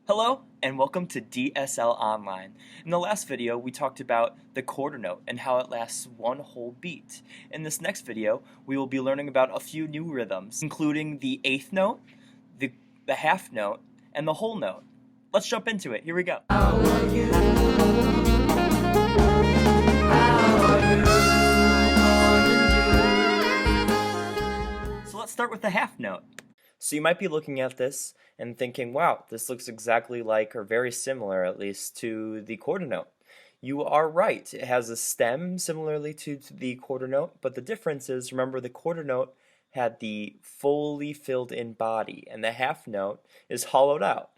Hello and welcome to DSL Online. In the last video we talked about the quarter note and how it lasts one whole beat. In this next video we will be learning about a few new rhythms, including the eighth note, the half note, and the whole note. Let's jump into it. Here we go. How are you? So let's start with the half note. So you might be looking at this and thinking, wow, this looks exactly like, or very similar at least, to the quarter note. You are right. It has a stem similarly to the quarter note, but the difference is, remember, the quarter note had the fully filled in body, and the half note is hollowed out.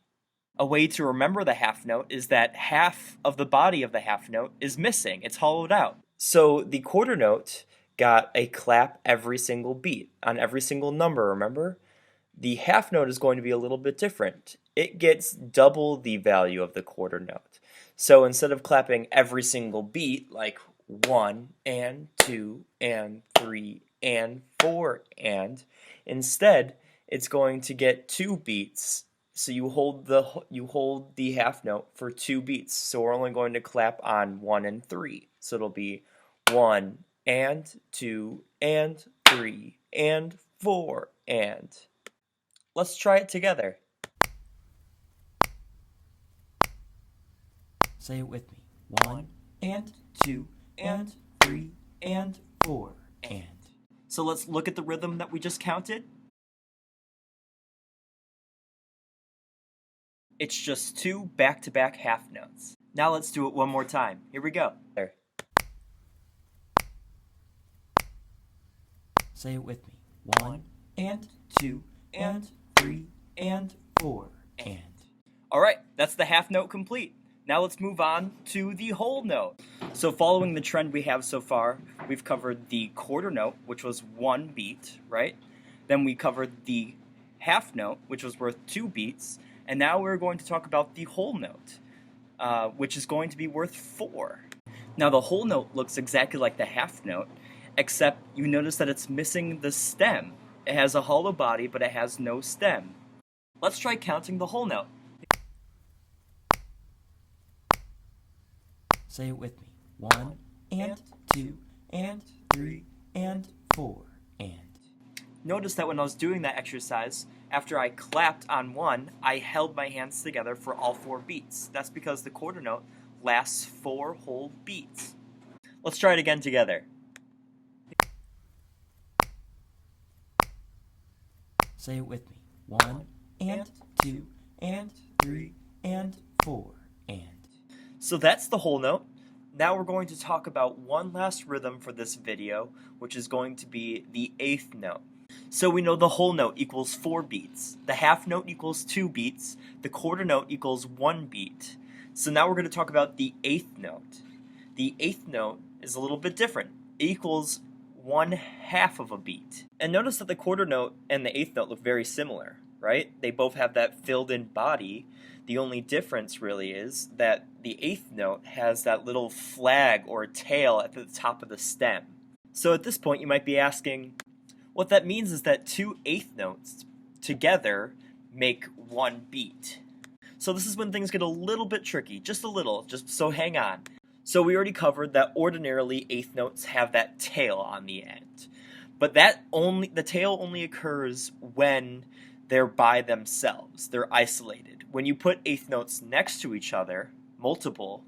A way to remember the half note is that half of the body of the half note is missing. It's hollowed out. So the quarter note got a clap every single beat on every single number, remember? The half note is going to be a little bit different. It gets double the value of the quarter note. So instead of clapping every single beat, like 1 and 2 and 3 and 4 and, instead it's going to get 2 beats. So you hold the half note for 2 beats. So we're only going to clap on 1 and 3. So it'll be 1 and 2 and 3 and 4 and. Let's try it together. Say it with me. 1 and 2 and 3 and 4 and. So let's look at the rhythm that we just counted. It's just 2 back-to-back half notes. Now let's do it one more time. Here we go. There. Say it with me. 1 and 2 and 3 and 4 and. Alright, that's the half note complete. Now let's move on to the whole note. So following the trend we have so far, we've covered the quarter note, which was 1 beat, right? Then we covered the half note, which was worth 2 beats. And now we're going to talk about the whole note, which is going to be worth 4. Now the whole note looks exactly like the half note, except you notice that it's missing the stem. It has a hollow body, but it has no stem. Let's try counting the whole note. Say it with me. 1 and 2 and 3 and 4 and. Notice that when I was doing that exercise, after I clapped on 1, I held my hands together for all 4 beats. That's because the quarter note lasts 4 whole beats. Let's try it again together. Say it with me. 1 and 2 and 3 and 4 and. So that's the whole note. Now we're going to talk about one last rhythm for this video, which is going to be the eighth note. So we know the whole note equals 4 beats, the half note equals 2 beats, the quarter note equals 1 beat. So now we're going to talk about the eighth note. The eighth note is a little bit different. It equals 1/2 of a beat. And notice that the quarter note and the eighth note look very similar, right? They both have that filled in body. The only difference really is that the eighth note has that little flag or tail at the top of the stem. So at this point you might be asking, what that means is that 2 eighth notes together make 1 beat. So this is when things get a little bit tricky, just a little, so hang on. So we already covered that ordinarily eighth notes have that tail on the end. But the tail only occurs when they're by themselves, they're isolated. When you put eighth notes next to each other, multiple,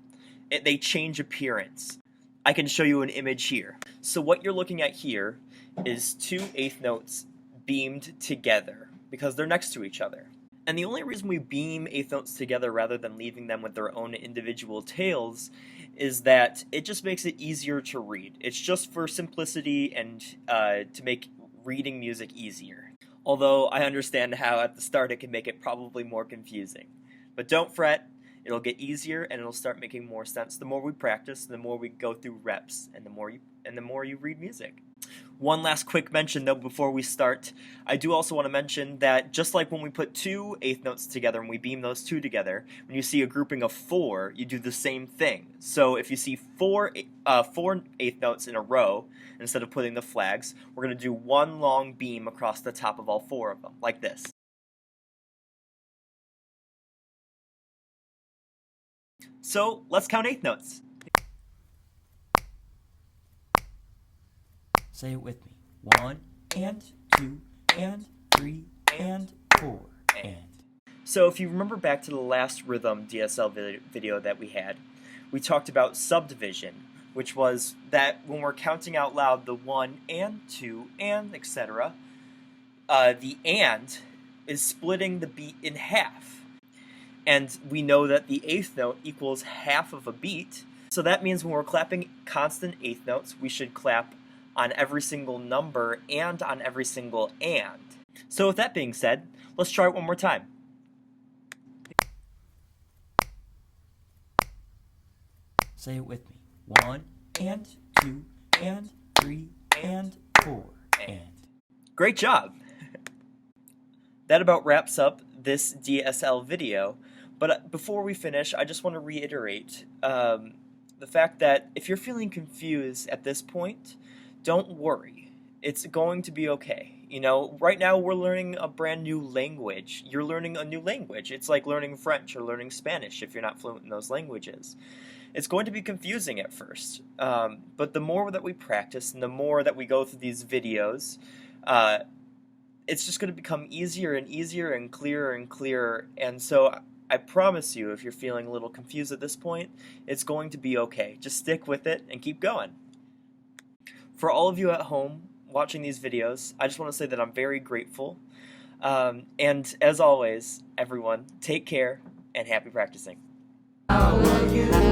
they change appearance. I can show you an image here. So what you're looking at here is 2 eighth notes beamed together because they're next to each other. And the only reason we beam eighth notes together rather than leaving them with their own individual tails is that it just makes it easier to read. It's just for simplicity and to make reading music easier. Although I understand how at the start it can make it probably more confusing. But don't fret, it'll get easier and it'll start making more sense the more we practice, the more we go through reps, and the more you read music. One last quick mention though before we start. I do also want to mention that just like when we put 2 eighth notes together and we beam those 2 together, when you see a grouping of 4, you do the same thing. So if you see 4 eighth notes in a row, instead of putting the flags, we're going to do one long beam across the top of all 4 of them, like this. So let's count eighth notes. Say it with me. 1 and 2 and 3 and 4 and. So if you remember back to the last rhythm DSL video that we had, we talked about subdivision, which was that when we're counting out loud the 1 and 2 and etc., the and is splitting the beat in half. And we know that the eighth note equals half of a beat, so that means when we're clapping constant eighth notes, we should clap on every single number and on every single and. So with that being said, let's try it one more time. Say it with me. 1 and 2 and 3 and 4 and. Great job! That about wraps up this DSL video, but before we finish, I just want to reiterate the fact that if you're feeling confused at this point, don't worry. It's going to be okay. You know, right now we're learning a brand new language. You're learning a new language. It's like learning French or learning Spanish if you're not fluent in those languages. It's going to be confusing at first, but the more that we practice and the more that we go through these videos, it's just going to become easier and easier and clearer. And so I promise you, if you're feeling a little confused at this point, it's going to be okay. Just stick with it and keep going. For all of you at home watching these videos, I just want to say that I'm very grateful. And as always, everyone, take care and happy practicing. How will you